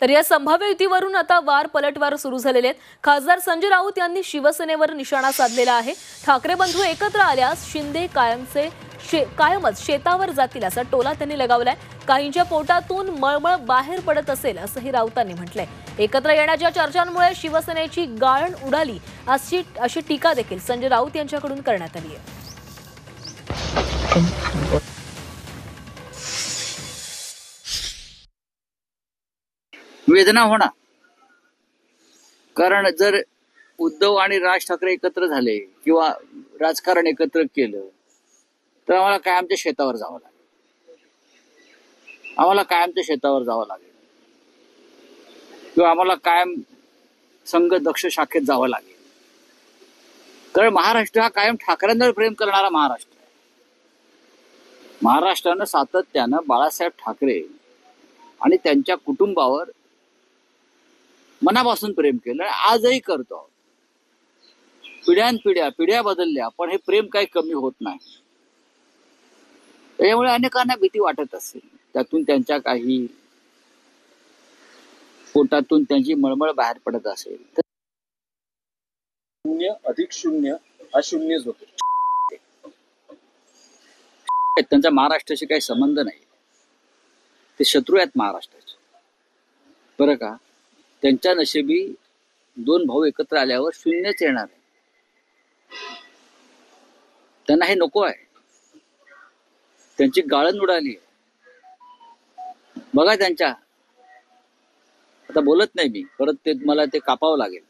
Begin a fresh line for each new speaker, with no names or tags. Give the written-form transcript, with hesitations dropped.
तर या संभाव्य युतीवरून आता वार पलटवार सुरू झालेले आहेत। खासदार संजय राऊत यांनी शिवसेनेवर निशाणा साधलेला आहे। ठाकरे बंधू एकत्र आल्यास शिंदे कायमच शेतावर जातील असा टोला त्यांनी लगावलाय। काहींच्या पोटातून मळमळ बाहेर पडत असेल असंही राऊतांनी म्हटलंय। एकत्र येण्याच्या चर्चांमुळे शिवसेनेची गाळण उडाली अशी टीका देखील संजय राऊत यांच्याकडून करण्यात आली आहे।
वेदना होणार, कारण जर उद्धव आणि राज ठाकरे एकत्र झाले किंवा राजकारण एकत्र केलं तर आम्हाला कायमच्या शेतावर जावं लागेल। किंवा आम्हाला कायम संघ दक्ष शाखेत जावं लागेल। कारण महाराष्ट्र हा कायम ठाकरेंवर प्रेम करणारा महाराष्ट्र आहे। महाराष्ट्रानं सातत्यानं बाळासाहेब ठाकरे आणि त्यांच्या कुटुंबावर मनापासून प्रेम केलं, आजही करतो। पिढ्या बदलल्या, पण हे प्रेम काही कमी होत नाही। त्यामुळे अनेकांना भीती वाटत असेल, त्यातून त्यांच्या काही पोटातून त्यांची मळमळ बाहेर पडत असेल तर
0 + 0 हा 0च होतो।
त्यांचा महाराष्ट्राशी काही संबंध नाही, ते शत्रू आहेत महाराष्ट्राचे, बरं का। त्यांच्या नशिबी 2 भाऊ एकत्र आल्यावर 0च येणार आहे। त्यांना हे नको आहे, त्यांची गाळण उडाली आहे। बघा त्यांच्या, आता बोलत नाही मी, परत मला ते कापावं लागेल।